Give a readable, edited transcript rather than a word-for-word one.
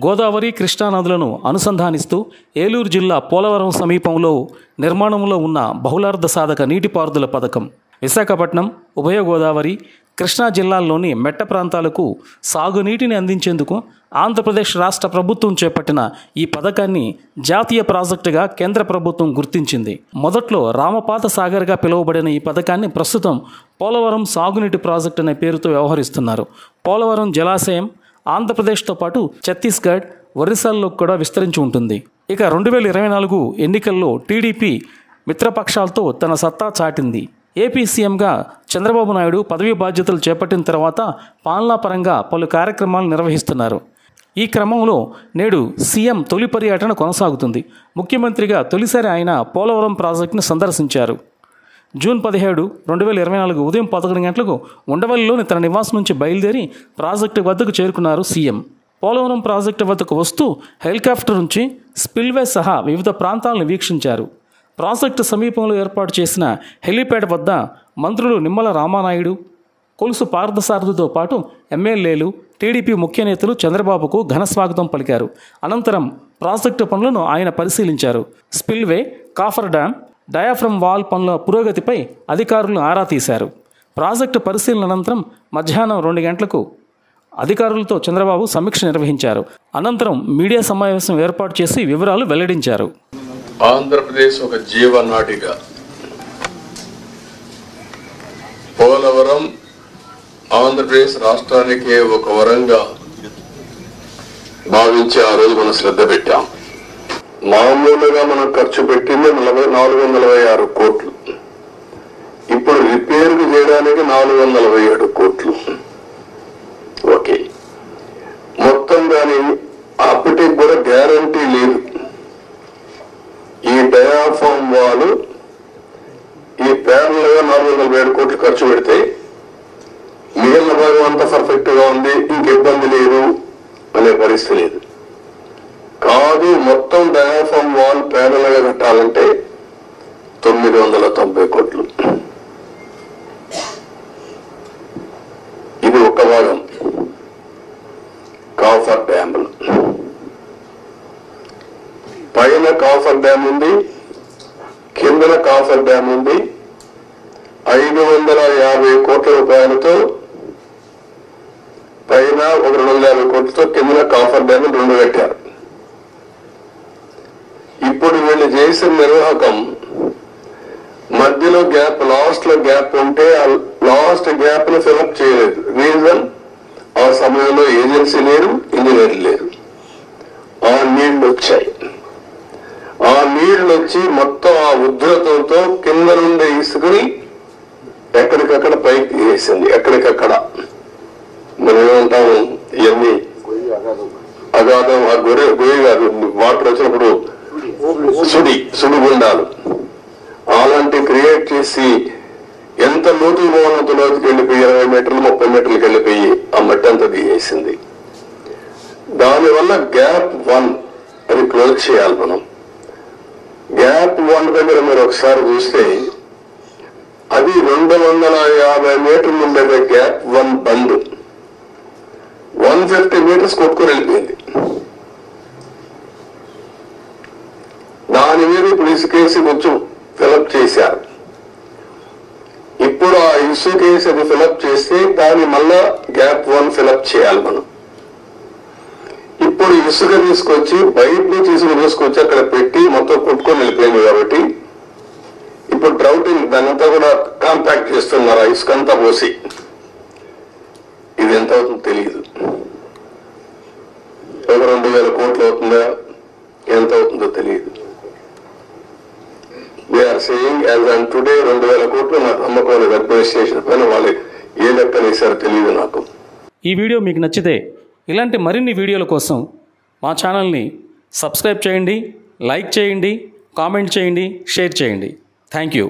గోదావరి కృష్ణా నదులను అనుసంధానిస్తూ ఏలూరు జిల్లా పోలవరం సమీపంలో నిర్మాణంలో ఉన్న బహుళార్థ సాధక నీటిపారుదల పథకం విశాఖపట్నం, ఉభయ గోదావరి, కృష్ణా జిల్లాల్లోని మెట్ట ప్రాంతాలకు సాగునీటిని అందించేందుకు ఆంధ్రప్రదేశ్ రాష్ట్ర ప్రభుత్వం చేపట్టిన ఈ పథకాన్ని జాతీయ ప్రాజెక్టుగా కేంద్ర ప్రభుత్వం గుర్తించింది. మొదట్లో రామపాత సాగర్గా పిలువబడిన ఈ పథకాన్ని ప్రస్తుతం పోలవరం సాగునీటి ప్రాజెక్టు అనే పేరుతో వ్యవహరిస్తున్నారు. పోలవరం జలాశయం ఆంధ్రప్రదేశ్తో పాటు ఛత్తీస్గఢ్, ఒరిస్సాల్లో కూడా విస్తరించి ఉంటుంది. ఇక 2024 ఎన్నికల్లో టీడీపీ మిత్రపక్షాలతో తన సత్తా చాటింది. ఏపీ సీఎంగా చంద్రబాబు నాయుడు పదవీ బాధ్యతలు చేపట్టిన తర్వాత పాలనాపరంగా పలు కార్యక్రమాలు నిర్వహిస్తున్నారు. ఈ క్రమంలో నేడు సీఎం తొలి పర్యటన కొనసాగుతుంది. ముఖ్యమంత్రిగా తొలిసారి ఆయన పోలవరం ప్రాజెక్టును సందర్శించారు. జూన్ 17, 2024 ఉదయం 11 గంటలకు ఉండవల్లిలోని తన నివాసం నుంచి బయలుదేరి ప్రాజెక్టు వద్దకు చేరుకున్నారు సీఎం. పోలవరం ప్రాజెక్టు వద్దకు వస్తూ హెలికాప్టర్ నుంచి స్పిల్వే సహా వివిధ ప్రాంతాలను వీక్షించారు. ప్రాజెక్టు సమీపంలో ఏర్పాటు చేసిన హెలీప్యాడ్ వద్ద మంత్రులు నిమ్మల రామానాయుడు, కొలుసు పార్థసారథితో పాటు ఎమ్మెల్యేలు, టీడీపీ ముఖ్య నేతలు చంద్రబాబుకు ఘన స్వాగతం పలికారు. అనంతరం ప్రాజెక్టు పనులను ఆయన పరిశీలించారు. Spillway, coffer dam, diaphragm wall పనుల పురోగతిపై అధికారులను ఆరా తీశారు. ప్రాజెక్టు పరిశీలన అనంతరం మధ్యాహ్నం 2 గంటలకు అధికారులతో చంద్రబాబు సమీక్ష నిర్వహించారు. అనంతరం మీడియా సమావేశం ఏర్పాటు చేసి వివరాలు వెల్లడించారు. ఆంధ్రప్రదేశ్ ఒక జీవనాడిగా పోలవరం ఆంధ్రప్రదేశ్ రాష్ట్రానికి ఒక వరంగా భావించి ఆ రోజు మనం శ్రద్ధ పెట్టాం. మామూలుగా మనం ఖర్చు పెట్టింది 446 కోట్లు. ఇప్పుడు రిపేర్ చేయడానికి 447 కోట్లు. ఓకే, మొత్తం దాని అప్పటికి కూడా గ్యారంటీ లేదు. ఈ డయాఫామ్ వాల్ ఈ ప్యారల్గా 447 కోట్లు ఖర్చు పెడితే మిగిలిన భాగం అంతా పర్ఫెక్ట్ గా ఉంది, ఇంక ఇబ్బంది లేదు అనే పరిస్థితి లేదు. కాదు, మొత్తం డయాఫామ్ వాల్ ప్యానల్ గా కట్టాలంటే 990 కోట్లు. ఇది ఒక భాగం. కాఫర్ డ్యామ్, పైన కాఫర్ డ్యామ్ ఉంది, కిందన కాఫర్ డ్యామ్ ఉంది. 550 కోట్ల రూపాయలతో పైన ఒక 250 కోట్లతో కిందన కాఫర్ డ్యామ్ 2 కట్టారు. ఇప్పుడు వీళ్ళు చేసిన నిర్వాహకం మధ్యలో గ్యాప్, లాస్ట్ లో గ్యాప్ ఉంటే ఆ లాస్ట్ గ్యాప్ ను ఫిలప్ చేయలేదు. రీజన్, ఆ సమయంలో ఏజెన్సీ లేరు, ఇంజనీర్లు లేరు. ఆ నీళ్లు వచ్చాయి. ఆ నీళ్లు వచ్చి మొత్తం ఆ ఉధృతంతో కింద నుండి ఇసుకుని ఎక్కడికక్కడ పైకి వేసింది. ఎక్కడికక్కడ మనం ఏమంటాము, ఇవన్నీ అగాధం, ఆ గొయ్యి కాదు, వాటర్ వచ్చినప్పుడు సుడిగుండాలు అలాంటి క్రియేట్ చేసి ఎంత లోతుకు పోవాలంత లోతుకి వెళ్ళిపోయి 20 మీటర్లు 30 మీటర్లకు వెళ్ళిపోయి ఆ మట్టి అంతా దిగేసింది. దానివల్ల గ్యాప్ 1 అది క్లోజ్ చేయాలి మనం. గ్యాప్ 1 దగ్గర మీరు ఒకసారి చూస్తే అది 250 మీటర్లు ఉండేది. గ్యాప్ 1 బంద్ 150 మీటర్స్ కొట్టుకొని వెళ్ళిపోయింది. దాని మీద ఇప్పుడు ఇసుకేసి కొంచెం ఫిలప్ చేశారు. ఇప్పుడు ఆ ఇసుకేసి అది ఫిలప్ చేస్తే దాన్ని మళ్ళా గ్యాప్ 1 ఫిలప్ చేయాలి మనం. ఇప్పుడు ఇసుక తీసుకొచ్చి బయట నుంచి ఇసుక తీసుకొచ్చి అక్కడ పెట్టి మొత్తం కొట్టుకొని వెళ్ళిపోయింది. కాబట్టి ఇప్పుడు డ్రౌటింగ్ దానంతా కూడా కాంపాక్ట్ చేస్తున్నారు. ఆ ఇసుక అంతా పోసి ఇది ఎంత అవుతుందో తెలియదు. ఒక 2000 కోట్లు అవుతుందా, ఎంత అవుతుందో తెలియదు. They are saying as on today 2000 కోట్లు నాకు నమ్మకం లేదు. అడ్మినిస్ట్రేషన్ పైన వాళ్ళు ఏ లెక్కలు వేశారో తెలియదు నాకు. ఈ వీడియో మీకు నచ్చితే ఇలాంటి మరిన్ని వీడియోల కోసం మా ఛానల్ని సబ్స్క్రైబ్ చేయండి, లైక్ చేయండి, కామెంట్ చేయండి, షేర్ చేయండి. Thank you.